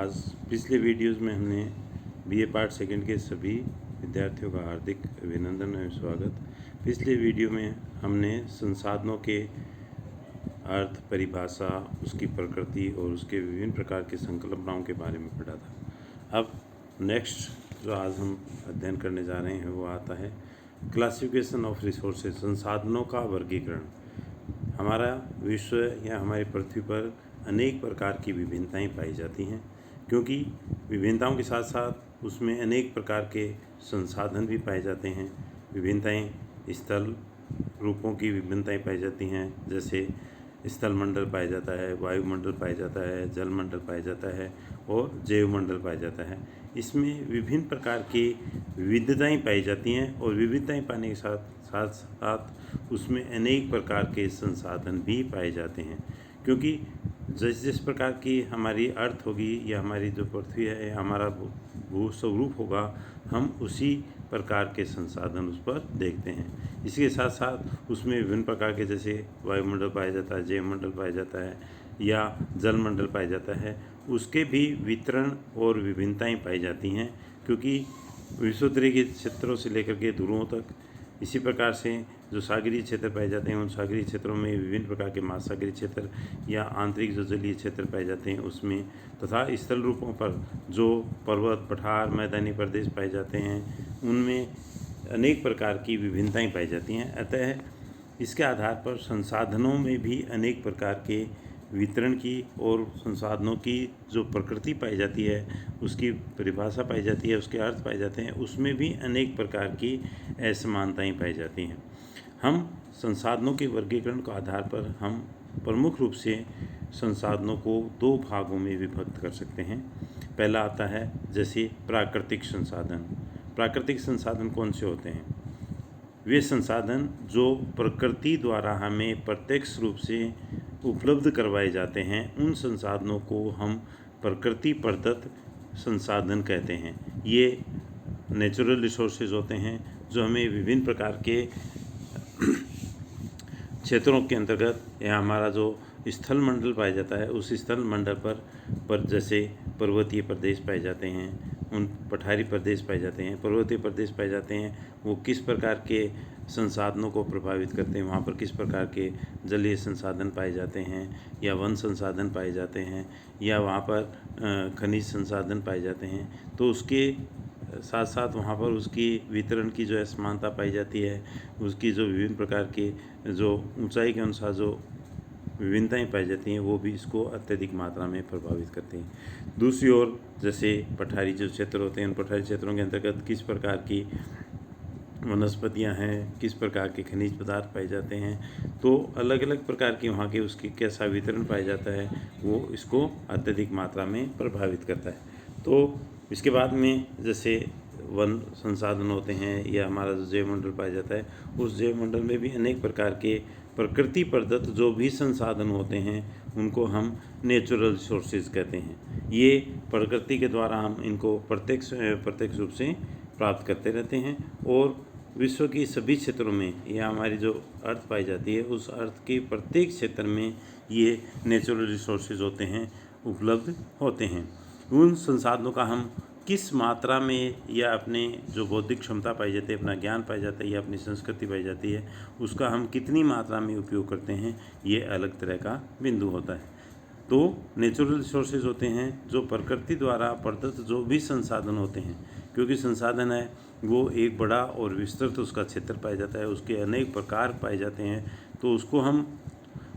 आज पिछले वीडियोस में हमने बीए पार्ट सेकंड के सभी विद्यार्थियों का हार्दिक अभिनंदन एवं स्वागत। पिछले वीडियो में हमने संसाधनों के अर्थ, परिभाषा, उसकी प्रकृति और उसके विभिन्न प्रकार की संकल्पनाओं के बारे में पढ़ा था। अब नेक्स्ट जो आज हम अध्ययन करने जा रहे हैं वो आता है क्लासिफिकेशन ऑफ रिसोर्सेज, संसाधनों का वर्गीकरण। हमारा विश्व या हमारी पृथ्वी पर अनेक प्रकार की विभिन्नताएं पाई जाती हैं, क्योंकि विभिन्नताओं के साथ साथ उसमें अनेक प्रकार के संसाधन भी पाए जाते हैं। विभिन्नताएं स्थल रूपों की विभिन्नताएं पाई जाती हैं, जैसे स्थल मंडल पाया जाता है, वायुमंडल पाया जाता है, जल मंडल पाया जाता है और जैव मंडल पाया जाता है। इसमें विभिन्न प्रकार की विविधताएं पाई जाती हैं और विविधताएं पाने के साथ साथ साथ उसमें अनेक प्रकार के संसाधन भी पाए जाते हैं, क्योंकि जिस प्रकार की हमारी अर्थ होगी या हमारी जो पृथ्वी है या हमारा भू स्वरूप होगा, हम उसी प्रकार के संसाधन उस पर देखते हैं। इसके साथ साथ उसमें विभिन्न प्रकार के जैसे वायुमंडल पाया जाता है, जैव मंडल पाया जाता है या जल मंडल पाया जाता है, उसके भी वितरण और विभिन्नताएं पाई जाती हैं, क्योंकि विश्वोत्तरी के क्षेत्रों से लेकर के ध्रुवों तक, इसी प्रकार से जो सागरीय क्षेत्र पाए जाते हैं उन सागरीय क्षेत्रों में विभिन्न प्रकार के महासागरीय क्षेत्र या आंतरिक जो जलीय क्षेत्र पाए जाते हैं उसमें, तथा स्थल रूपों पर जो पर्वत, पठार, मैदानी प्रदेश पाए जाते हैं उनमें अनेक प्रकार की विभिन्नताएं पाई जाती हैं। अतः इसके आधार पर संसाधनों में भी अनेक प्रकार के वितरण की और संसाधनों की जो प्रकृति पाई जाती है, उसकी परिभाषा पाई जाती है, उसके अर्थ पाए जाते हैं, उसमें भी अनेक प्रकार की असमानताएं पाई जाती हैं। हम संसाधनों के वर्गीकरण के आधार पर हम प्रमुख रूप से संसाधनों को दो भागों में विभक्त कर सकते हैं। पहला आता है जैसे प्राकृतिक संसाधन। प्राकृतिक संसाधन कौन से होते हैं? वे संसाधन जो प्रकृति द्वारा हमें प्रत्यक्ष रूप से उपलब्ध करवाए जाते हैं, उन संसाधनों को हम प्रकृति प्रदत्त संसाधन कहते हैं। ये नेचुरल रिसोर्सेज होते हैं जो हमें विभिन्न प्रकार के क्षेत्रों के अंतर्गत या हमारा जो स्थल मंडल पाया जाता है उस स्थल मंडल पर जैसे पर्वतीय प्रदेश पाए जाते हैं, उन पठारी प्रदेश पाए जाते हैं, पर्वतीय प्रदेश पाए जाते हैं, वो किस प्रकार के संसाधनों को प्रभावित करते हैं, वहाँ पर किस प्रकार के जलीय संसाधन पाए जाते हैं या वन संसाधन पाए जाते हैं या वहाँ पर खनिज संसाधन पाए जाते हैं। तो उसके साथ साथ वहाँ पर उसकी वितरण की जो असमानता पाई जाती है, उसकी जो विभिन्न प्रकार की जो ऊंचाई के अनुसार जो विभिन्नताएं पाई जाती हैं, वो भी इसको अत्यधिक मात्रा में प्रभावित करती हैं। दूसरी ओर जैसे पठारी जो क्षेत्र होते हैं, उन पठारी क्षेत्रों के अंतर्गत किस प्रकार की वनस्पतियां हैं, किस प्रकार के खनिज पदार्थ पाए जाते हैं, तो अलग अलग प्रकार की वहाँ के उसकी कैसा वितरण पाया जाता है, वो इसको अत्यधिक मात्रा में प्रभावित करता है। तो इसके बाद में जैसे वन संसाधन होते हैं या हमारा जो जैव मंडल पाया जाता है, उस जैव मंडल में भी अनेक प्रकार के प्रकृति प्रदत्त जो भी संसाधन होते हैं उनको हम नेचुरल रिसोर्सेज कहते हैं। ये प्रकृति के द्वारा हम इनको प्रत्यक्ष रूप से प्राप्त करते रहते हैं और विश्व की सभी क्षेत्रों में या हमारी जो अर्थ पाई जाती है उस अर्थ के प्रत्येक क्षेत्र में ये नेचुरल रिसोर्सेज होते हैं, उपलब्ध होते हैं। उन संसाधनों का हम किस मात्रा में या अपने जो बौद्धिक क्षमता पाई जाती है, अपना ज्ञान पाया जाता है या अपनी संस्कृति पाई जाती है, उसका हम कितनी मात्रा में उपयोग करते हैं, ये अलग तरह का बिंदु होता है। तो नेचुरल रिसोर्सेज होते हैं जो प्रकृति द्वारा प्रदत्त जो भी संसाधन होते हैं, क्योंकि संसाधन है वो एक बड़ा और विस्तृत उसका क्षेत्र पाया जाता है, उसके अनेक प्रकार पाए जाते हैं, तो उसको हम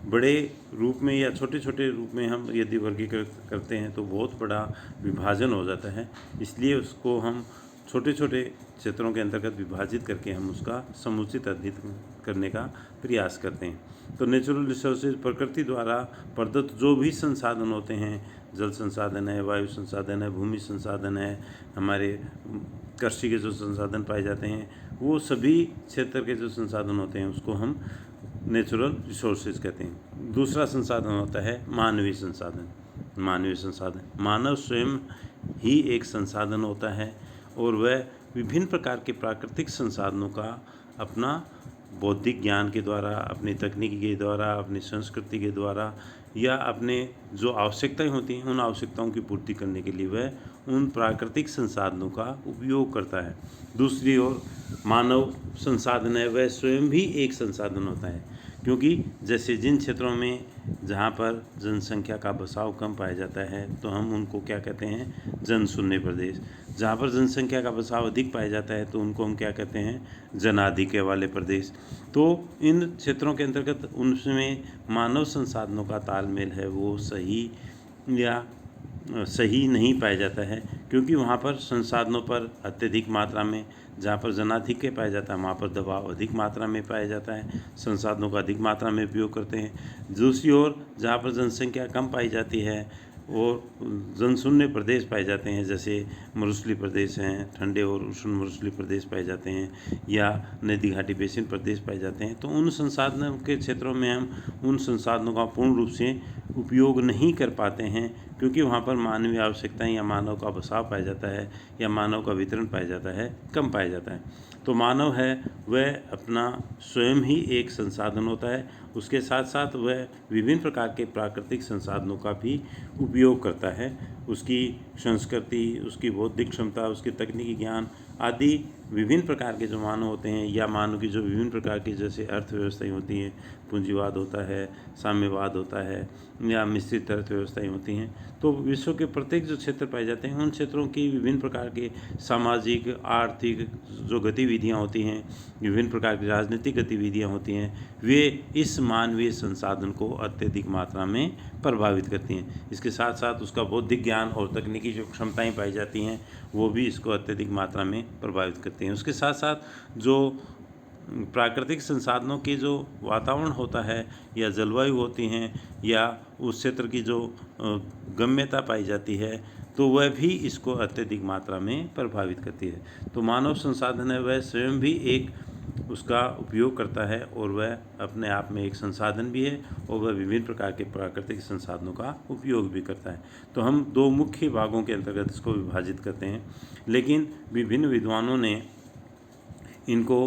बड़े रूप में या छोटे छोटे रूप में हम यदि वर्गीकृत करते हैं तो बहुत बड़ा विभाजन हो जाता है। इसलिए उसको हम छोटे छोटे क्षेत्रों के अंतर्गत विभाजित करके हम उसका समुचित अध्ययन करने का प्रयास करते हैं। तो नेचुरल रिसोर्सेज प्रकृति द्वारा प्रदत्त जो भी संसाधन होते हैं, जल संसाधन है, वायु संसाधन है, भूमि संसाधन है, हमारे कृषि के जो संसाधन पाए जाते हैं, वो सभी क्षेत्र के जो संसाधन होते हैं उसको हम नेचुरल रिसोर्सेज कहते हैं। दूसरा संसाधन होता है मानवीय संसाधन। मानवीय संसाधन, मानव स्वयं ही एक संसाधन होता है और वह विभिन्न प्रकार के प्राकृतिक संसाधनों का अपना बौद्धिक ज्ञान के द्वारा, अपनी तकनीकी के द्वारा, अपनी संस्कृति के द्वारा या अपने जो आवश्यकताएं होती हैं उन आवश्यकताओं की पूर्ति करने के लिए वह उन प्राकृतिक संसाधनों का उपयोग करता है। दूसरी ओर मानव संसाधन है वह स्वयं भी एक संसाधन होता है, क्योंकि जैसे जिन क्षेत्रों में जहाँ पर जनसंख्या का बसाव कम पाया जाता है तो हम उनको क्या कहते हैं, जनशून्य प्रदेश। जहाँ पर जनसंख्या का बसाव अधिक पाया जाता है तो उनको हम क्या कहते हैं, जनाधिक्य वाले प्रदेश। तो इन क्षेत्रों के अंतर्गत उनमें मानव संसाधनों का तालमेल है वो सही या सही नहीं पाया जाता है, क्योंकि वहाँ पर संसाधनों पर अत्यधिक मात्रा में, जहाँ पर जनाधिक्य पाया जाता है वहाँ पर दबाव अधिक मात्रा में पाया जाता है, संसाधनों का अधिक मात्रा में उपयोग करते हैं। दूसरी ओर जहाँ पर जनसंख्या कम पाई जाती है और जनशून्य प्रदेश पाए जाते हैं, जैसे मरुस्थली प्रदेश हैं, ठंडे और उष्ण मरुस्थली प्रदेश पाए जाते हैं, या नदी घाटी बेसिन प्रदेश पाए जाते हैं, तो उन संसाधनों के क्षेत्रों में हम उन संसाधनों का पूर्ण रूप से उपयोग नहीं कर पाते हैं, क्योंकि वहाँ पर मानवीय आवश्यकताएं या मानव का बसाव पाया जाता है या मानव का वितरण पाया जाता है, कम पाया जाता है। तो मानव है वह अपना स्वयं ही एक संसाधन होता है, उसके साथ साथ वह विभिन्न प्रकार के प्राकृतिक संसाधनों का भी उपयोग करता है। उसकी संस्कृति, उसकी बौद्धिक क्षमता, उसके तकनीकी ज्ञान आदि विभिन्न प्रकार के जो मानव होते हैं, या मानव की जो विभिन्न प्रकार की जैसे अर्थव्यवस्थाएं होती हैं, पूंजीवाद होता है, साम्यवाद होता है, या मिश्रित अर्थव्यवस्थाएं होती हैं, तो विश्व के प्रत्येक जो क्षेत्र पाए जाते हैं उन क्षेत्रों की विभिन्न प्रकार के सामाजिक, आर्थिक जो गतिविधियां होती हैं, विभिन्न प्रकार की राजनीतिक गतिविधियां होती हैं, वे इस मानवीय संसाधन को अत्यधिक मात्रा में प्रभावित करती हैं। इसके साथ साथ उसका बौद्धिक ज्ञान और तकनीकी जो क्षमताएं पाई जाती हैं वो भी इसको अत्यधिक मात्रा में प्रभावित करती हैं। उसके साथ साथ जो प्राकृतिक संसाधनों के जो वातावरण होता है या जलवायु होती हैं या उस क्षेत्र की जो गम्यता पाई जाती है, तो वह भी इसको अत्यधिक मात्रा में प्रभावित करती है। तो मानव संसाधन है वह स्वयं भी एक उसका उपयोग करता है और वह अपने आप में एक संसाधन भी है और वह विभिन्न प्रकार के प्राकृतिक संसाधनों का उपयोग भी करता है। तो हम दो मुख्य भागों के अंतर्गत इसको विभाजित करते हैं, लेकिन विभिन्न विद्वानों ने इनको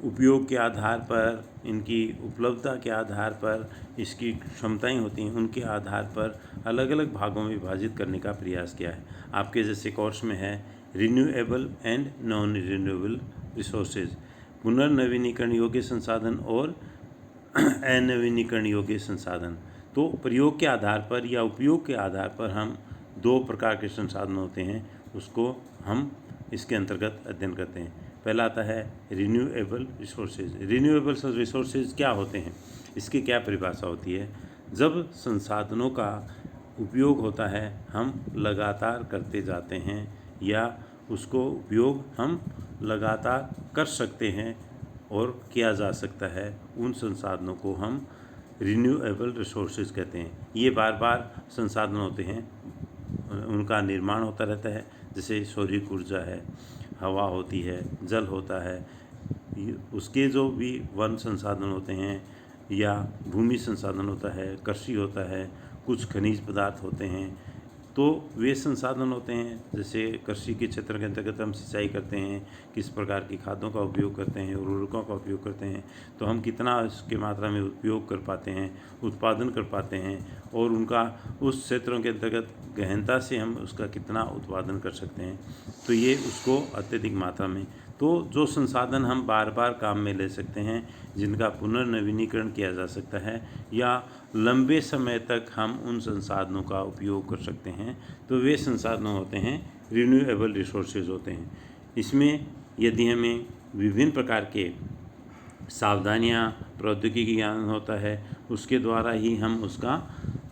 उपयोग के आधार पर, इनकी उपलब्धता के आधार पर, इसकी क्षमताएं होती हैं उनके आधार पर अलग अलग भागों में विभाजित करने का प्रयास किया है। आपके जैसे कोर्स में है renewable and non renewable resources, पुनर्नवीनीकरण योग्य संसाधन और अनवीनीकरण योग्य संसाधन। तो प्रयोग के आधार पर या उपयोग के आधार पर हम दो प्रकार के संसाधन होते हैं, उसको हम इसके अंतर्गत अध्ययन करते हैं। पहला आता है रिन्यूएबल रिसोर्सेज। रिन्यूएबल रिसोर्सेज क्या होते हैं, इसकी क्या परिभाषा होती है? जब संसाधनों का उपयोग होता है हम लगातार करते जाते हैं या उसको उपयोग हम लगातार कर सकते हैं और किया जा सकता है, उन संसाधनों को हम रिन्यूएबल रिसोर्सेज कहते हैं। ये बार बार संसाधन होते हैं, उनका निर्माण होता रहता है, जैसे सौर ऊर्जा है, हवा होती है, जल होता है, उसके जो भी वन संसाधन होते हैं या भूमि संसाधन होता है, कृषि होता है, कुछ खनिज पदार्थ होते हैं, तो वे संसाधन होते हैं। जैसे कृषि के क्षेत्र के अंतर्गत हम सिंचाई करते हैं, किस प्रकार की खादों का उपयोग करते हैं, उर्वरकों का उपयोग करते हैं, तो हम कितना उसके मात्रा में उपयोग कर पाते हैं, उत्पादन कर पाते हैं, और उनका उस क्षेत्रों के अंतर्गत गहनता से हम उसका कितना उत्पादन कर सकते हैं, तो ये उसको अत्यधिक मात्रा में। तो जो संसाधन हम बार बार काम में ले सकते हैं, जिनका पुनर्नवीनीकरण किया जा सकता है या लंबे समय तक हम उन संसाधनों का उपयोग कर सकते हैं, तो वे संसाधन होते हैं रिन्यूएबल रिसोर्सेज होते हैं। इसमें यदि हमें विभिन्न प्रकार के सावधानियाँ, प्रौद्योगिकी ज्ञान होता है, उसके द्वारा ही हम उसका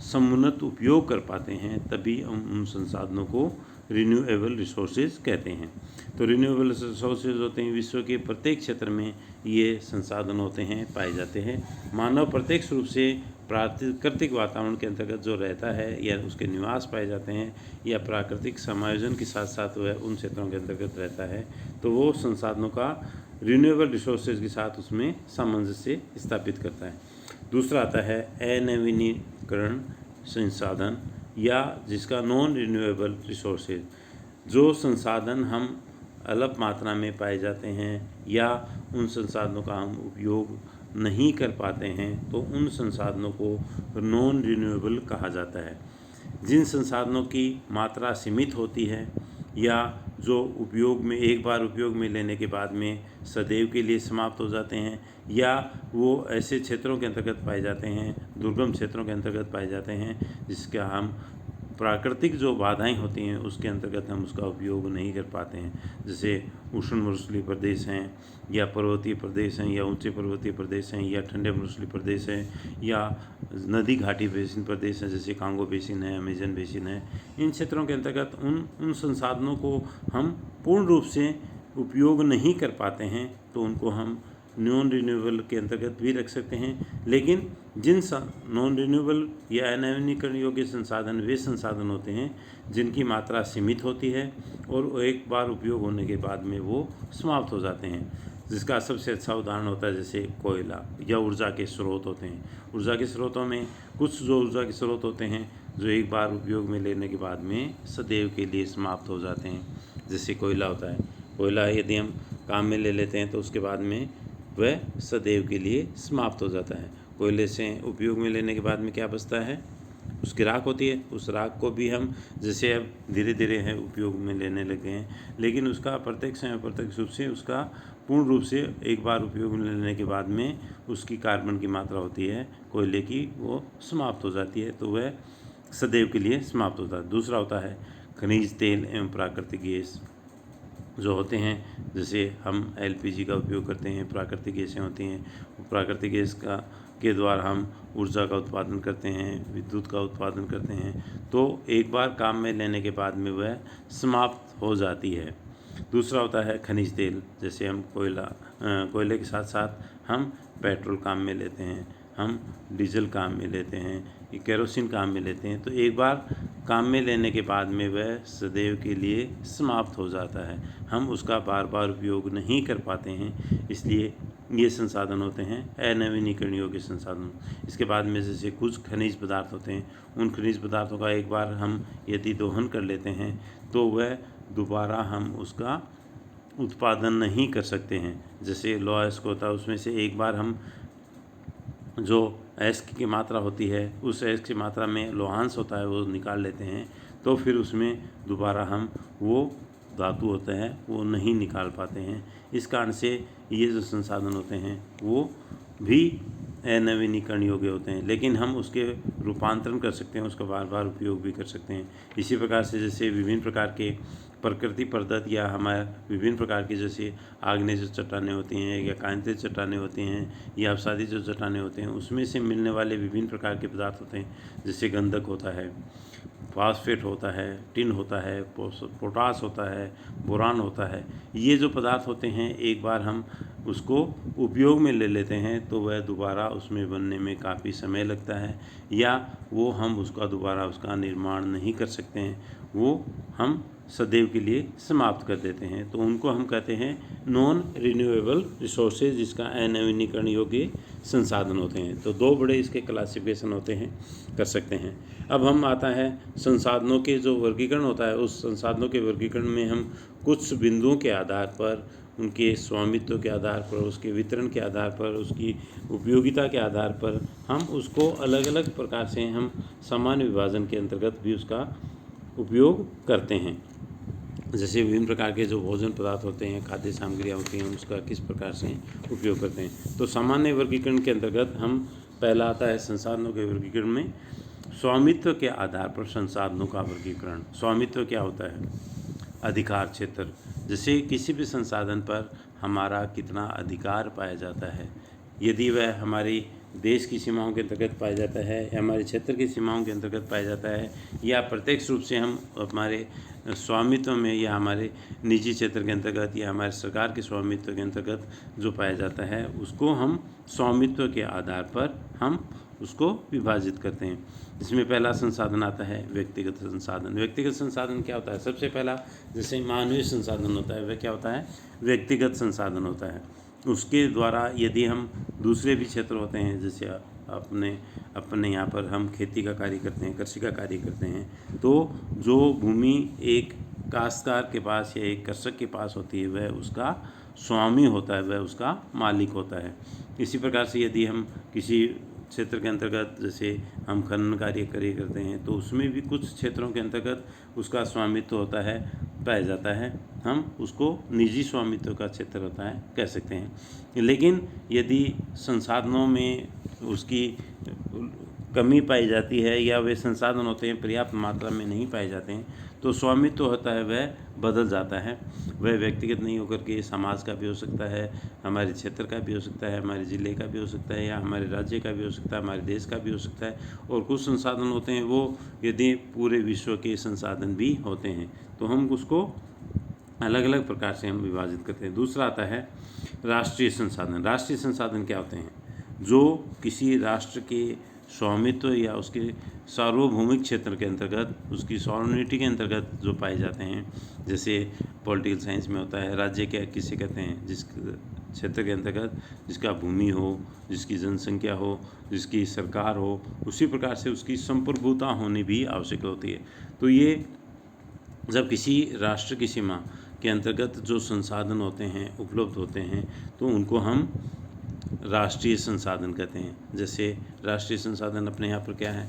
समुन्नत उपयोग कर पाते हैं, तभी हम उन संसाधनों को रिन्यूएबल रिसोर्सेज कहते हैं। तो रिन्यूएबल रिसोर्सेज होते हैं विश्व के प्रत्येक क्षेत्र में ये संसाधन होते हैं, पाए जाते हैं। मानव प्रत्यक्ष रूप से प्राकृतिक वातावरण के अंतर्गत जो रहता है या उसके निवास पाए जाते हैं या प्राकृतिक समायोजन के साथ साथ वह उन क्षेत्रों के अंतर्गत रहता है, तो वो संसाधनों का रिन्यूएबल रिसोर्सेज के साथ उसमें सामंजस्य स्थापित करता है। दूसरा आता है अनवीनीकरण संसाधन या जिसका नॉन रिन्यूएबल रिसोर्सेज। जो संसाधन हम अल्प मात्रा में पाए जाते हैं या उन संसाधनों का हम उपयोग नहीं कर पाते हैं तो उन संसाधनों को नॉन रिन्यूएबल कहा जाता है। जिन संसाधनों की मात्रा सीमित होती है या जो उपयोग में एक बार उपयोग में लेने के बाद में सदैव के लिए समाप्त हो जाते हैं, या वो ऐसे क्षेत्रों के अंतर्गत पाए जाते हैं, दुर्गम क्षेत्रों के अंतर्गत पाए जाते हैं जिसका हम प्राकृतिक जो बाधाएं होती हैं उसके अंतर्गत हम उसका उपयोग नहीं कर पाते हैं, जैसे उष्ण मरुस्थलीय प्रदेश हैं या पर्वतीय प्रदेश हैं या ऊंचे पर्वतीय प्रदेश हैं या ठंडे मरुस्थलीय प्रदेश हैं या नदी घाटी बेसिन प्रदेश हैं, जैसे कांगो बेसिन है, अमेजन बेसिन है। इन क्षेत्रों के अंतर्गत उन संसाधनों को हम पूर्ण रूप से उपयोग नहीं कर पाते हैं तो उनको हम नॉन रिन्यूएबल के अंतर्गत भी रख सकते हैं। लेकिन जिन नॉन रिन्यूएबल या अनवीनीकरण योग्य संसाधन वे संसाधन होते हैं जिनकी मात्रा सीमित होती है और एक बार उपयोग होने के बाद में वो समाप्त हो जाते हैं, जिसका सबसे अच्छा उदाहरण होता है जैसे कोयला या ऊर्जा के स्रोत होते हैं। ऊर्जा के स्रोतों में कुछ जो ऊर्जा के स्रोत होते हैं जो एक बार उपयोग में लेने के बाद में सदैव के लिए समाप्त हो जाते हैं, जैसे कोयला होता है। कोयला यदि हम काम में ले लेते हैं तो उसके बाद में वह सदैव के लिए समाप्त हो जाता है। कोयले से उपयोग में लेने के बाद में क्या बचता है, उसकी राख होती है। उस राख को भी हम जैसे अब धीरे धीरे है उपयोग में लेने लगे हैं, लेकिन उसका प्रत्यक्ष या अप्रत्यक्ष रूप से उसका पूर्ण रूप से एक बार उपयोग में लेने के बाद में उसकी कार्बन की मात्रा होती है कोयले की, वो समाप्त हो जाती है, तो वह सदैव के लिए समाप्त होता है। दूसरा होता है खनिज तेल एवं प्राकृतिक गैस जो होते हैं, जैसे हम एलपीजी का उपयोग करते हैं, प्राकृतिक गैसें होती हैं। प्राकृतिक गैस के द्वारा हम ऊर्जा का उत्पादन करते हैं, विद्युत का उत्पादन करते हैं, तो एक बार काम में लेने के बाद में वह समाप्त हो जाती है। दूसरा होता है खनिज तेल, जैसे हम कोयले के साथ साथ हम पेट्रोल काम में लेते हैं, हम डीजल काम में लेते हैं, केरोसिन काम में लेते हैं, तो एक बार काम में लेने के बाद में वह सदैव के लिए समाप्त हो जाता है। हम उसका बार बार उपयोग नहीं कर पाते हैं, इसलिए ये संसाधन होते हैं अनवीनीकरण योग्य संसाधन। इसके बाद में जैसे कुछ खनिज पदार्थ होते हैं, उन खनिज पदार्थों का एक बार हम यदि दोहन कर लेते हैं तो वह दोबारा हम उसका उत्पादन नहीं कर सकते हैं। जैसे लौह अयस्क होता है, उसमें से एक बार हम जो अयस्क की मात्रा होती है उस अयस्क की मात्रा में लोहांश होता है वो निकाल लेते हैं, तो फिर उसमें दोबारा हम वो धातु होता है वो नहीं निकाल पाते हैं। इस कारण से ये जो संसाधन होते हैं वो भी अनवीनीकरण योग्य होते हैं, लेकिन हम उसके रूपांतरण कर सकते हैं, उसका बार बार उपयोग भी कर सकते हैं। इसी प्रकार से जैसे विभिन्न प्रकार के प्रकृति प्रदत्त या हमारे विभिन्न प्रकार की जैसे आग्नेय जो चट्टानें होती हैं या कांतिज चट्टानें होती हैं या अवसादी जो चट्टानें होते हैं, उसमें से मिलने वाले विभिन्न प्रकार के पदार्थ होते हैं, जैसे गंधक होता है, फास्फेट होता है, टिन होता है, पोटास होता है, बोरान होता है। ये जो पदार्थ होते हैं एक बार हम उसको उपयोग में ले लेते हैं तो वह दोबारा उसमें बनने में काफ़ी समय लगता है, या वो हम उसका दोबारा उसका निर्माण नहीं कर सकते हैं, वो हम सदैव के लिए समाप्त कर देते हैं। तो उनको हम कहते हैं नॉन रिन्यूएबल रिसोर्सेज, जिसका अनवीनीकरण योग्य संसाधन होते हैं। तो दो बड़े इसके क्लासिफिकेशन होते हैं, कर सकते हैं। अब हम आता है संसाधनों के जो वर्गीकरण होता है, उस संसाधनों के वर्गीकरण में हम कुछ बिंदुओं के आधार पर, उनके स्वामित्व के आधार पर, उसके वितरण के आधार पर, उसकी उपयोगिता के आधार पर हम उसको अलग अलग प्रकार से हम सामान्य विभाजन के अंतर्गत भी उसका उपयोग करते हैं। जैसे विभिन्न प्रकार के जो भोजन पदार्थ होते हैं, खाद्य सामग्रियाँ होती हैं, उसका किस प्रकार से उपयोग करते हैं। तो सामान्य वर्गीकरण के अंतर्गत हम पहला आता है संसाधनों के वर्गीकरण में स्वामित्व के आधार पर संसाधनों का वर्गीकरण। स्वामित्व क्या होता है? अधिकार क्षेत्र, जैसे किसी भी संसाधन पर हमारा कितना अधिकार पाया जाता है। यदि वह हमारी देश की सीमाओं के अंतर्गत पाया जाता है या हमारे क्षेत्र की सीमाओं के अंतर्गत पाया जाता है, या प्रत्यक्ष रूप से हम हमारे स्वामित्व में या हमारे निजी क्षेत्र के अंतर्गत या हमारे सरकार के स्वामित्व के अंतर्गत जो पाया जाता है, उसको हम स्वामित्व के आधार पर हम उसको विभाजित करते हैं। इसमें पहला संसाधन आता है व्यक्तिगत संसाधन। व्यक्तिगत संसाधन क्या होता है? सबसे पहला जैसे मानवीय संसाधन होता है, वह क्या होता है? व्यक्तिगत संसाधन होता है। उसके द्वारा यदि हम दूसरे भी क्षेत्र होते हैं, जैसे अपने यहाँ पर हम खेती का कार्य करते हैं, कृषि का कार्य करते हैं, तो जो भूमि एक काश्तकार के पास या एक कृषक के पास होती है वह उसका स्वामी होता है, वह उसका मालिक होता है। इसी प्रकार से यदि हम किसी क्षेत्र के अंतर्गत जैसे हम खनन कार्य करते हैं तो उसमें भी कुछ क्षेत्रों के अंतर्गत उसका स्वामित्व होता है, पाया जाता है, हम उसको निजी स्वामित्व का क्षेत्र होता है कह सकते हैं। लेकिन यदि संसाधनों में उसकी कमी पाई जाती है या वे संसाधन होते हैं पर्याप्त मात्रा में नहीं पाए जाते हैं तो स्वामित्व होता है वह बदल जाता है। वह व्यक्तिगत नहीं होकर के समाज का भी हो सकता है, हमारे क्षेत्र का भी हो सकता है, हमारे ज़िले का भी हो सकता है, या हमारे राज्य का भी हो सकता है, हमारे देश का भी हो सकता है। और कुछ संसाधन होते हैं वो यदि पूरे विश्व के संसाधन भी होते हैं तो हम उसको अलग अलग प्रकार से हम विभाजित करते हैं। दूसरा आता है राष्ट्रीय संसाधन। राष्ट्रीय संसाधन क्या होते हैं? जो किसी राष्ट्र के स्वामित्व या उसके सार्वभौमिक क्षेत्र के अंतर्गत, उसकी सॉवरेनिटी के अंतर्गत जो पाए जाते हैं। जैसे पॉलिटिकल साइंस में होता है राज्य क्या किसे कहते हैं? जिस क्षेत्र के अंतर्गत जिसका भूमि हो, जिसकी जनसंख्या हो, जिसकी सरकार हो, उसी प्रकार से उसकी संप्रभुता होनी भी आवश्यक होती है। तो ये जब किसी राष्ट्र की सीमा के अंतर्गत जो संसाधन होते हैं उपलब्ध होते हैं तो उनको हम राष्ट्रीय संसाधन कहते हैं। जैसे राष्ट्रीय संसाधन अपने यहाँ पर क्या है?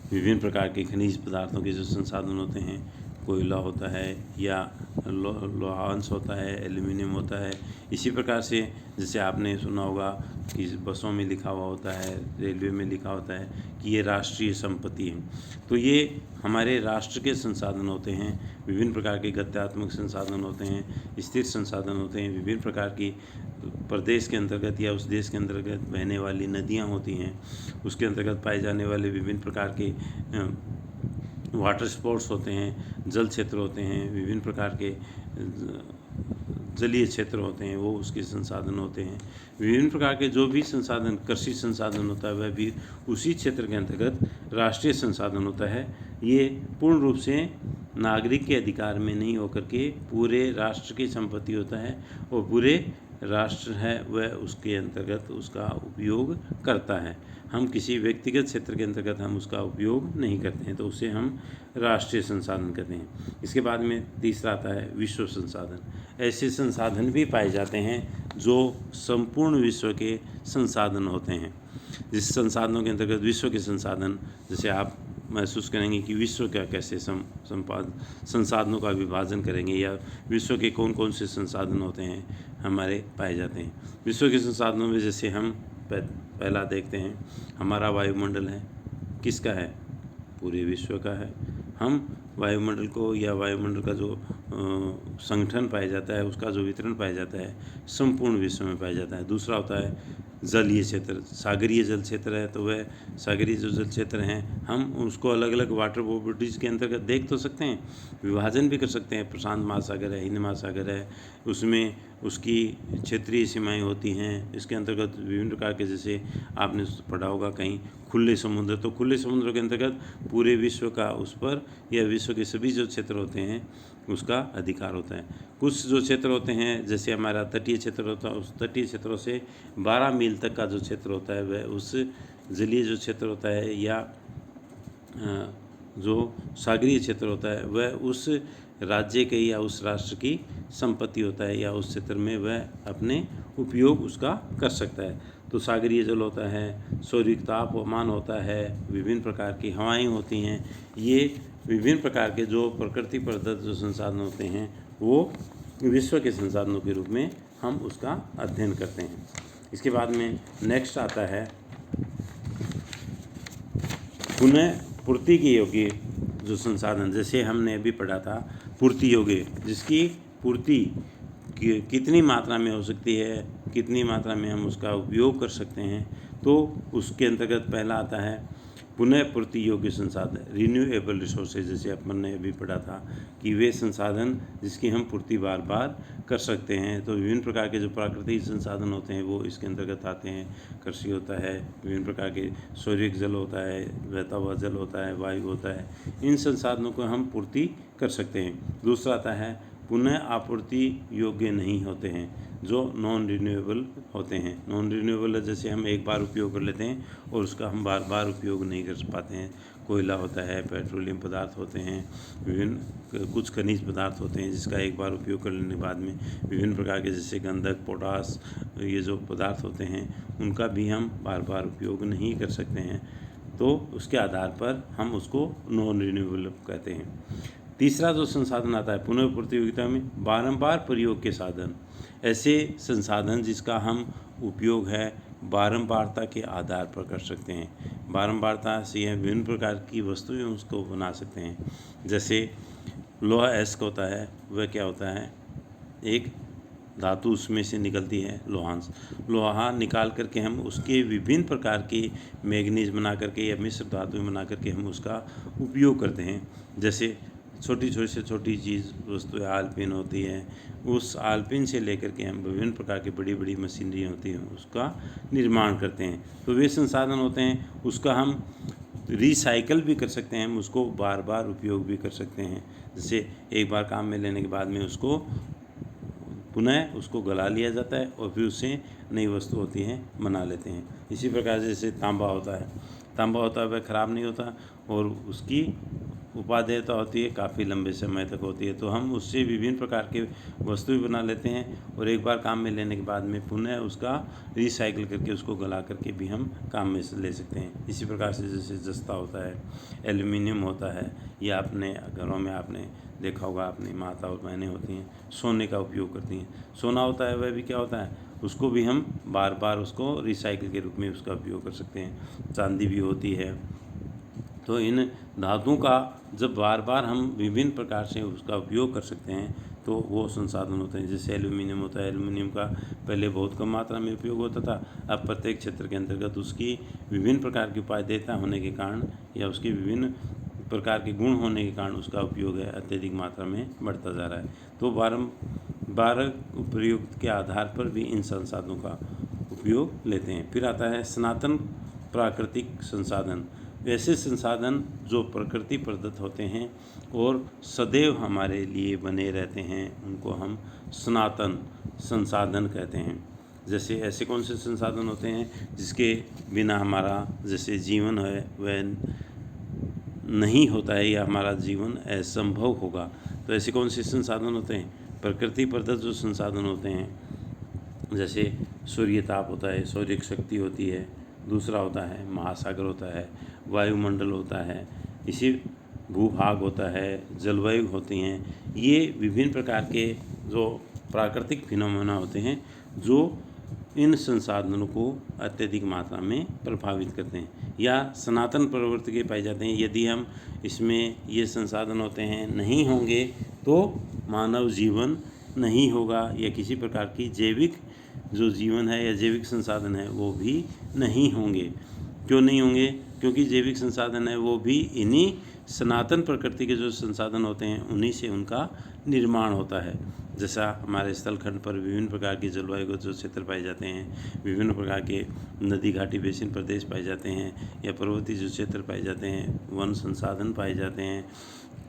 विभिन्न प्रकार के खनिज पदार्थों के जो संसाधन होते हैं, कोयला होता है या लोहांश होता है, एल्यूमिनियम होता है। इसी प्रकार से जैसे आपने सुना होगा कि बसों में लिखा हुआ होता है, रेलवे में लिखा होता है कि ये राष्ट्रीय संपत्ति है। तो ये हमारे राष्ट्र के संसाधन होते हैं। विभिन्न प्रकार के गत्यात्मक संसाधन होते हैं, स्थिर संसाधन होते हैं, विभिन्न प्रकार की प्रदेश के अंतर्गत या उस देश के अंतर्गत बहने वाली नदियाँ होती हैं, उसके अंतर्गत पाए जाने वाले विभिन्न प्रकार के वाटर स्पोर्ट्स होते हैं, जल क्षेत्र होते हैं, विभिन्न प्रकार के जलीय क्षेत्र होते हैं, वो उसके संसाधन होते हैं। विभिन्न प्रकार के जो भी संसाधन, कृषि संसाधन होता है वह भी उसी क्षेत्र के अंतर्गत राष्ट्रीय संसाधन होता है। ये पूर्ण रूप से नागरिक के अधिकार में नहीं होकर के पूरे राष्ट्र की संपत्ति होता है और पूरे राष्ट्र है वह उसके अंतर्गत उसका उपयोग करता है। हम किसी व्यक्तिगत क्षेत्र के अंतर्गत हम उसका उपयोग नहीं करते हैं तो उसे हम राष्ट्रीय संसाधन कहते हैं। इसके बाद में तीसरा आता है विश्व संसाधन। ऐसे संसाधन भी पाए जाते हैं जो संपूर्ण विश्व के संसाधन होते हैं। जिस संसाधनों के अंतर्गत विश्व के संसाधन, जैसे आप महसूस करेंगे कि विश्व का कैसे संसाधनों का विभाजन करेंगे या विश्व के कौन कौन से संसाधन होते हैं हमारे पाए जाते हैं। विश्व के संसाधनों में जैसे हम पहला देखते हैं, हमारा वायुमंडल है, किसका है? पूरे विश्व का है। हम वायुमंडल को या वायुमंडल का जो संगठन पाया जाता है, उसका जो वितरण पाया जाता है, संपूर्ण विश्व में पाया जाता है। दूसरा होता है जलीय क्षेत्र। सागरीय जल क्षेत्र है तो वह सागरीय जो जल क्षेत्र हैं हम उसको अलग अलग वाटर बॉडीज़ के अंतर्गत देख तो सकते हैं, विभाजन भी कर सकते हैं। प्रशांत महासागर है, हिंद महासागर है, उसमें उसकी क्षेत्रीय सीमाएं होती हैं। इसके अंतर्गत विभिन्न प्रकार के, जैसे आपने पढ़ा होगा कहीं, खुले समुद्र। तो खुले समुद्रों के अंतर्गत पूरे विश्व का उस पर या विश्व के सभी जो क्षेत्र होते हैं उसका अधिकार होता है। कुछ जो क्षेत्र होते हैं जैसे हमारा तटीय क्षेत्र होता है, उस तटीय क्षेत्रों से 12 मील तक का जो क्षेत्र होता है वह उस जलीय जो क्षेत्र होता है या जो सागरीय क्षेत्र होता है वह उस राज्य के या उस राष्ट्र की संपत्ति होता है या उस क्षेत्र में वह अपने उपयोग उसका कर सकता है। तो सागरीय जल होता है, सौर्यिक तापमान होता है, विभिन्न प्रकार की हवाएं होती हैं। ये विभिन्न प्रकार के जो प्रकृति प्रदत्त जो संसाधन होते हैं वो विश्व के संसाधनों के रूप में हम उसका अध्ययन करते हैं। इसके बाद में नेक्स्ट आता है पुनः पूर्ति के योग्य जो संसाधन। जैसे हमने अभी पढ़ा था पूर्ति योग्य, जिसकी पूर्ति कितनी मात्रा में हो सकती है, कितनी मात्रा में हम उसका उपयोग कर सकते हैं, तो उसके अंतर्गत पहला आता है पुनः पूर्ति योग्य संसाधन, रिन्यूएबल रिसोर्सेज। जैसे अपन ने अभी पढ़ा था कि वे संसाधन जिसकी हम पूर्ति बार बार कर सकते हैं। तो विभिन्न प्रकार के जो प्राकृतिक संसाधन होते हैं वो इसके अंतर्गत आते हैं। कृषि होता है, विभिन्न प्रकार के सौर्यिक जल होता है, बहता हुआ जल होता है, वायु होता है, इन संसाधनों को हम पूर्ति कर सकते हैं। दूसरा आता है पुनः आपूर्ति योग्य नहीं होते हैं, जो नॉन रिन्यूएबल होते हैं। नॉन रिन्यूएबल जैसे हम एक बार उपयोग कर लेते हैं और उसका हम बार बार उपयोग नहीं कर पाते हैं। कोयला होता है, पेट्रोलियम पदार्थ होते हैं, विभिन्न कुछ खनिज पदार्थ होते हैं जिसका एक बार उपयोग करने के बाद में विभिन्न प्रकार के जैसे गंधक, पोटास, ये जो पदार्थ होते हैं उनका भी हम बार बार उपयोग नहीं कर सकते हैं। तो उसके आधार पर हम उसको नॉन रिन्यूएबल कहते हैं। तीसरा जो संसाधन आता है पुनर्प्रतियोगिता में बारंबार प्रयोग के साधन, ऐसे संसाधन जिसका हम उपयोग है बारंबारता के आधार पर कर सकते हैं। बारंबारता से यह विभिन्न प्रकार की वस्तुएं उसको बना सकते हैं। जैसे लोहा एस्क होता है, वह क्या होता है, एक धातु उसमें से निकलती है लोहांश, लोहा निकाल करके हम उसके विभिन्न प्रकार के मैग्नीज बना करके या मिश्र धातु बना करके हम उसका उपयोग करते हैं। जैसे छोटी से छोटी चीज़ वस्तु आलपिन होती है, उस आलपिन से लेकर के हम विभिन्न प्रकार की बड़ी बड़ी मशीनरी होती हैं उसका निर्माण करते हैं। तो वे संसाधन होते हैं, उसका हम रिसाइकल भी कर सकते हैं, हम उसको बार बार उपयोग भी कर सकते हैं। जैसे एक बार काम में लेने के बाद में उसको पुनः उसको गला लिया जाता है और फिर उससे नई वस्तु होती है बना लेते हैं। इसी प्रकार से जैसे तांबा होता है वह ख़राब नहीं होता और उसकी उपादेयता होती है, काफ़ी लंबे समय तक होती है। तो हम उससे विभिन्न प्रकार के वस्तु बना लेते हैं और एक बार काम में लेने के बाद में पुनः उसका रिसाइकिल करके उसको गला करके भी हम काम में ले सकते हैं। इसी प्रकार से जैसे जस्ता होता है, एल्युमिनियम होता है, या अपने घरों में आपने देखा होगा, अपनी माता और बहनें होती हैं सोने का उपयोग करती हैं। सोना होता है वह भी क्या होता है, उसको भी हम बार बार उसको रिसाइकिल के रूप में उसका उपयोग कर सकते हैं। चांदी भी होती है। तो इन धातुओं का जब बार बार हम विभिन्न प्रकार से उसका उपयोग कर सकते हैं तो वो संसाधन होते हैं। जैसे एल्युमिनियम होता है, एल्युमिनियम का पहले बहुत कम मात्रा में उपयोग होता था, अब प्रत्येक क्षेत्र के अंतर्गत उसकी विभिन्न प्रकार की उपादेयता होने के कारण या उसके विभिन्न प्रकार के गुण होने के कारण उसका उपयोग है अत्यधिक मात्रा में बढ़ता जा रहा है। तो बारंबार प्रयोग के आधार पर भी इन संसाधनों का उपयोग लेते हैं। फिर आता है सनातन प्राकृतिक संसाधन, ऐसे संसाधन जो प्रकृति प्रदत्त होते हैं और सदैव हमारे लिए बने रहते हैं, उनको हम सनातन संसाधन कहते हैं। जैसे ऐसे कौन से संसाधन होते हैं जिसके बिना हमारा जैसे जीवन है वह नहीं होता है या हमारा जीवन असंभव होगा। तो ऐसे कौन से संसाधन होते हैं, प्रकृति प्रदत्त जो संसाधन होते हैं, जैसे सूर्य ताप होता है, सौर्य शक्ति होती है, दूसरा होता है महासागर होता है, वायुमंडल होता है, इसी भूभाग होता है, जलवायु होती हैं। ये विभिन्न प्रकार के जो प्राकृतिक फिनोमेना होते हैं जो इन संसाधनों को अत्यधिक मात्रा में प्रभावित करते हैं या सनातन प्रवृत्ति के पाए जाते हैं। यदि हम इसमें ये संसाधन होते हैं नहीं होंगे तो मानव जीवन नहीं होगा या किसी प्रकार की जैविक जो जीवन है या जैविक संसाधन है वो भी नहीं होंगे। क्यों नहीं होंगे, क्योंकि जैविक संसाधन है वो भी इन्हीं सनातन प्रकृति के जो संसाधन होते हैं उन्हीं से उनका निर्माण होता है। जैसा हमारे स्थलखंड पर विभिन्न प्रकार की जलवायु के जो क्षेत्र पाए जाते हैं, विभिन्न प्रकार के नदी घाटी बेसिन प्रदेश पाए जाते हैं या पर्वतीय जो क्षेत्र पाए जाते हैं, वन संसाधन पाए जाते हैं,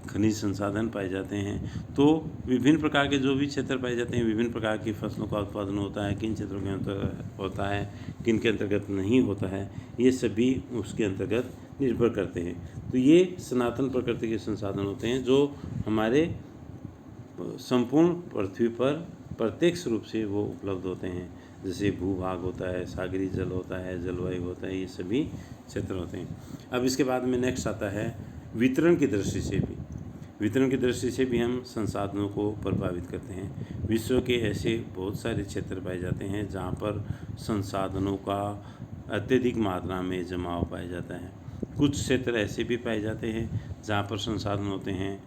खनिज संसाधन पाए जाते हैं। तो विभिन्न प्रकार के जो भी क्षेत्र पाए जाते हैं, विभिन्न प्रकार की फसलों का उत्पादन होता है, किन क्षेत्रों के अंतर्गत होता है, किन के अंतर्गत नहीं होता है, ये सभी उसके अंतर्गत निर्भर करते हैं। तो ये सनातन प्रकृति के संसाधन होते हैं जो हमारे संपूर्ण पृथ्वी पर प्रत्यक्ष रूप से वो उपलब्ध होते हैं। जैसे भूभाग होता है, सागरी जल होता है, जलवायु होता है, ये सभी क्षेत्र होते हैं। अब इसके बाद में नेक्स्ट आता है वितरण की दृष्टि से भी। वितरण की दृष्टि से भी हम संसाधनों को प्रभावित करते हैं। विश्व के ऐसे बहुत सारे क्षेत्र पाए जाते हैं जहाँ पर संसाधनों का अत्यधिक मात्रा में जमाव पाया जाता है। कुछ क्षेत्र ऐसे भी पाए जाते हैं जहाँ पर संसाधन होते हैं,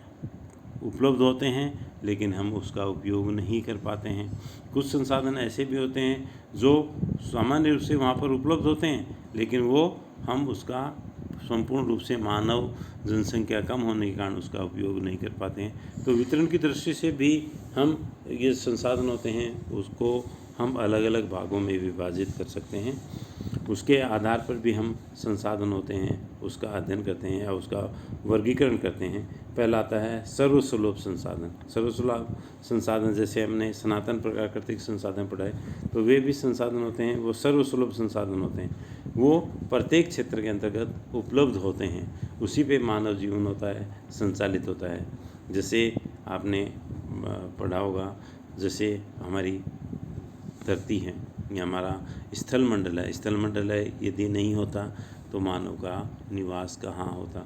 उपलब्ध होते हैं, लेकिन हम उसका उपयोग नहीं कर पाते हैं। कुछ संसाधन ऐसे भी होते हैं जो सामान्य रूप से वहाँ पर उपलब्ध होते हैं, लेकिन वो हम उसका संपूर्ण रूप से मानव जनसंख्या कम होने के कारण उसका उपयोग नहीं कर पाते हैं। तो वितरण की दृष्टि से भी हम ये संसाधन होते हैं उसको हम अलग अलग भागों में विभाजित कर सकते हैं। उसके आधार पर भी हम संसाधन होते हैं उसका अध्ययन करते हैं या उसका वर्गीकरण करते हैं। पहला आता है सर्वसुलभ संसाधन। सर्वसुलभ संसाधन जैसे हमने सनातन प्राकृतिक संसाधन पढ़ाए, तो वे भी संसाधन होते हैं, वो सर्वसुलभ संसाधन होते हैं। वो प्रत्येक क्षेत्र के अंतर्गत उपलब्ध होते हैं। उसी पे मानव जीवन होता है, संचालित होता है। जैसे आपने पढ़ा होगा, जैसे हमारी धरती है, ये हमारा स्थल मंडल है। स्थल मंडल है यदि नहीं होता तो मानव का निवास कहाँ होता।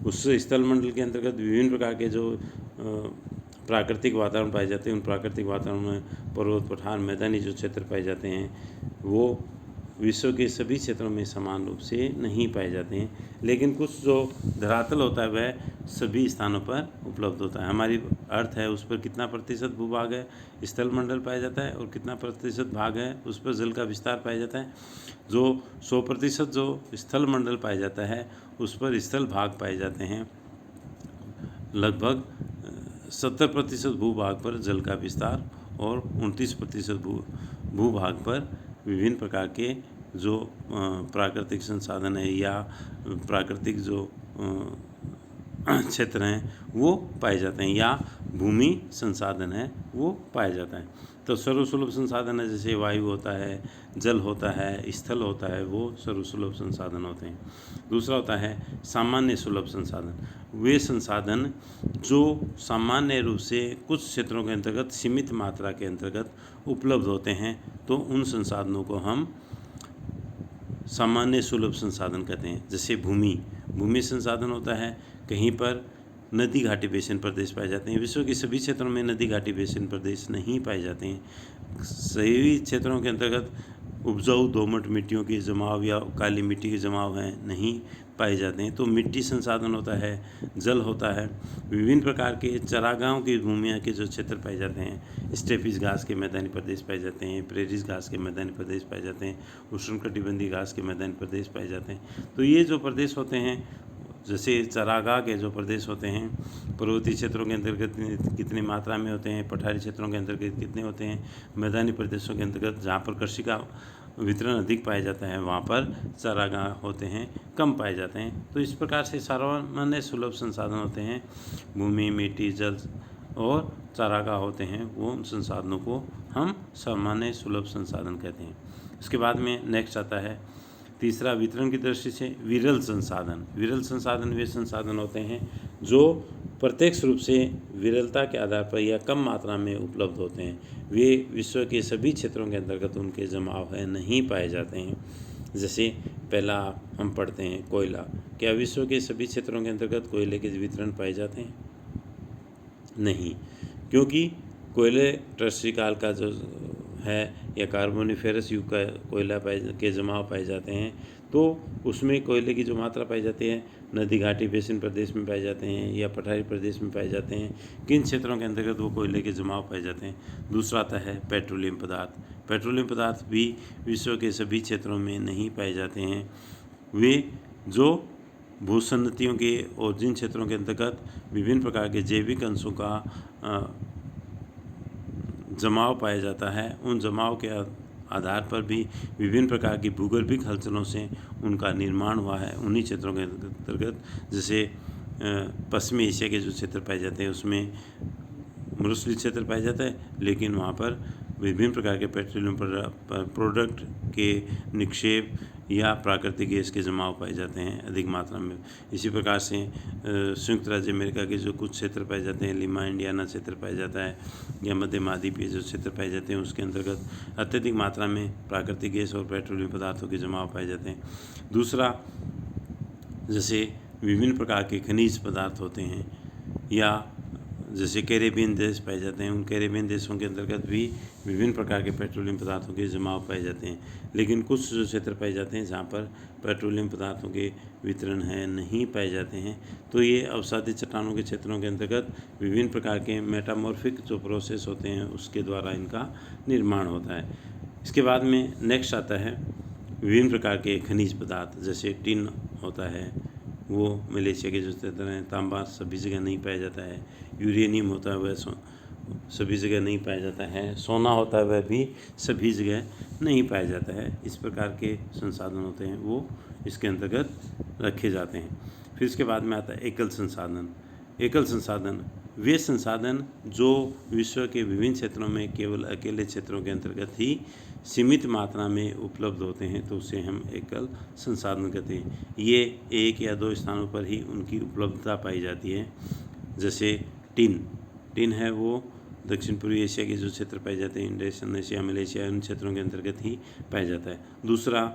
उस स्थल मंडल के अंतर्गत विभिन्न प्रकार के जो प्राकृतिक वातावरण पाए जाते हैं, उन प्राकृतिक वातावरण में पर्वत, पठार, मैदानी जो क्षेत्र पाए जाते हैं वो विश्व के सभी क्षेत्रों में समान रूप से नहीं पाए जाते हैं, लेकिन कुछ जो धरातल होता है वह सभी स्थानों पर उपलब्ध होता है। हमारी अर्थ है, उस पर कितना प्रतिशत भूभाग है स्थल मंडल पाया जाता है और कितना प्रतिशत भाग है उस पर जल का विस्तार पाया जाता है। जो 100% जो स्थल मंडल पाया जाता है उस पर स्थल भाग पाए जाते हैं। लगभग 70% भूभाग पर जल का विस्तार और 29% भूभाग पर विभिन्न प्रकार के जो प्राकृतिक संसाधन है या प्राकृतिक जो क्षेत्र हैं वो पाए जाते हैं या भूमि संसाधन है वो पाया जाता है। तो सर्वसुलभ संसाधन है, जैसे वायु होता है, जल होता है, स्थल होता है, वो सर्वसुलभ संसाधन होते हैं। दूसरा होता है सामान्य सुलभ संसाधन। वे संसाधन जो सामान्य रूप से कुछ क्षेत्रों के अंतर्गत सीमित मात्रा के अंतर्गत उपलब्ध होते हैं, तो उन संसाधनों को हम सामान्य सुलभ संसाधन कहते हैं। जैसे भूमि संसाधन होता है, कहीं पर नदी घाटी बेसिन प्रदेश पाए जाते हैं। विश्व के सभी क्षेत्रों में नदी घाटी बेसिन प्रदेश नहीं पाए जाते हैं। सभी क्षेत्रों के अंतर्गत उपजाऊ दोमट मिट्टियों के जमाव या काली मिट्टी के जमाव हैं नहीं पाए जाते हैं। तो मिट्टी संसाधन होता है, जल होता है, विभिन्न प्रकार के चरागाहों की भूमिया के जो क्षेत्र पाए जाते हैं, स्टेपीज घास के मैदानी प्रदेश पाए जाते हैं, प्रेरीज घास के मैदानी प्रदेश पाए जाते हैं, उष्णकटिबंधीय घास के मैदानी प्रदेश पाए जाते हैं। तो ये जो प्रदेश होते हैं, जैसे चरागाह के जो प्रदेश होते हैं, पर्वतीय क्षेत्रों के अंतर्गत कितनी मात्रा में होते हैं, पठारी क्षेत्रों के अंतर्गत कितने होते हैं, मैदानी प्रदेशों के अंतर्गत जहाँ पर कृषि का वितरण अधिक पाया जाता है वहाँ पर चरागाह होते हैं कम पाए जाते हैं। तो इस प्रकार से सामान्य सुलभ संसाधन होते हैं, भूमि, मिट्टी, जल और चारागाह होते हैं, वो संसाधनों को हम सामान्य सुलभ संसाधन कहते हैं। इसके बाद में नेक्स्ट आता है तीसरा, वितरण की दृष्टि से विरल संसाधन। विरल संसाधन वे संसाधन होते हैं जो प्रत्यक्ष रूप से विरलता के आधार पर या कम मात्रा में उपलब्ध होते हैं। वे विश्व के सभी क्षेत्रों के अंतर्गत उनके जमाव है नहीं पाए जाते हैं। जैसे पहला हम पढ़ते हैं कोयला। क्या विश्व के सभी क्षेत्रों के अंतर्गत कोयले के वितरण पाए जाते हैं? नहीं, क्योंकि कोयले टर्शियरी काल का जो है या कार्बोनिफेरस युग का कोयला के जमाव पाए जाते हैं, तो उसमें कोयले की जो मात्रा पाई जाती है नदी घाटी बेसिन प्रदेश में पाए जाते हैं या पठारी प्रदेश में पाए जाते हैं। किन क्षेत्रों के अंतर्गत वो कोयले के जमाव पाए जाते हैं? दूसरा आता है पेट्रोलियम पदार्थ। पेट्रोलियम पदार्थ भी विश्व के सभी क्षेत्रों में नहीं पाए जाते हैं। वे जो भूसन्नतियों के और जिन क्षेत्रों के अंतर्गत विभिन्न प्रकार के जैविक अंशों का जमाव पाया जाता है, उन जमाव के आधार पर भी विभिन्न प्रकार की भूगर्भिक हलचलों से उनका निर्माण हुआ है उन्हीं क्षेत्रों के अंतर्गत। जैसे पश्चिमी एशिया के जो क्षेत्र पाए जाते हैं उसमें मरुस्थलीय क्षेत्र पाया जाता है, लेकिन वहाँ पर विभिन्न प्रकार के पेट्रोलियम प्रोडक्ट के निक्षेप या प्राकृतिक गैस के जमाव पाए जाते हैं अधिक मात्रा में। इसी प्रकार से संयुक्त राज्य अमेरिका के जो कुछ क्षेत्र पाए जाते हैं, लिमा इंडियाना क्षेत्र पाया जाता है या मध्य महाद्वीपीय जो क्षेत्र पाए जाते हैं, उसके अंतर्गत अत्यधिक मात्रा में प्राकृतिक गैस और पेट्रोलियम पदार्थों के जमाव पाए जाते हैं। दूसरा, जैसे विभिन्न प्रकार के खनिज पदार्थ होते हैं या जैसे कैरेबियन देश पाए जाते हैं, उन कैरेबियन देशों के अंतर्गत भी विभिन्न प्रकार के पेट्रोलियम पदार्थों के जमाव पाए जाते हैं। लेकिन कुछ जो क्षेत्र पाए जाते हैं जहाँ पर पेट्रोलियम पदार्थों के वितरण है नहीं पाए जाते हैं, तो ये अवसादी चट्टानों के क्षेत्रों के अंतर्गत विभिन्न प्रकार के मेटामॉर्फिक जो प्रोसेस होते हैं उसके द्वारा इनका निर्माण होता है। इसके बाद में नेक्स्ट आता है विभिन्न प्रकार के खनिज पदार्थ। जैसे टिन होता है, वो मलेशिया के जो क्षेत्र हैं, तांबा सभी जगह नहीं पाया जाता है, यूरेनियम होता है वह सभी जगह नहीं पाया जाता है, सोना होता है वह भी सभी जगह नहीं पाया जाता है। इस प्रकार के संसाधन होते हैं वो इसके अंतर्गत रखे जाते हैं। फिर इसके बाद में आता है एकल संसाधन। एकल संसाधन वे संसाधन जो विश्व के विभिन्न क्षेत्रों में केवल अकेले क्षेत्रों के अंतर्गत ही सीमित मात्रा में उपलब्ध होते हैं तो उसे हम एकल संसाधन कहते हैं। ये एक या दो स्थानों पर ही उनकी उपलब्धता पाई जाती है। जैसे टिन है वो दक्षिण पूर्वी एशिया के जो क्षेत्र पाए जाते हैं, इंडोनेशिया, मलेशिया, उन क्षेत्रों के अंतर्गत ही पाया जाता है। दूसरा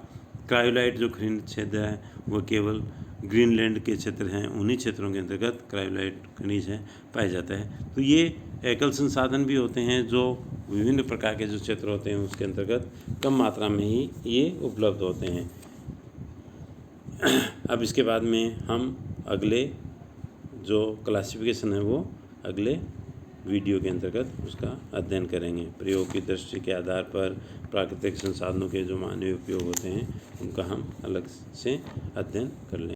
क्रायोलाइट जो खनिज क्षेत्र है वह केवल ग्रीनलैंड के क्षेत्र हैं, उन्हीं क्षेत्रों के अंतर्गत क्रायोलाइट खनिज है पाया जाता है। तो ये एकल संसाधन भी होते हैं जो विभिन्न प्रकार के जो क्षेत्र होते हैं उसके अंतर्गत कम मात्रा में ही ये उपलब्ध होते हैं। अब इसके बाद में हम अगले जो क्लासिफिकेशन है वो अगले वीडियो के अंतर्गत उसका अध्ययन करेंगे। प्रयोग की दृष्टि के आधार पर प्राकृतिक संसाधनों के जो मानवीय उपयोग होते हैं उनका हम अलग से अध्ययन कर लेंगे।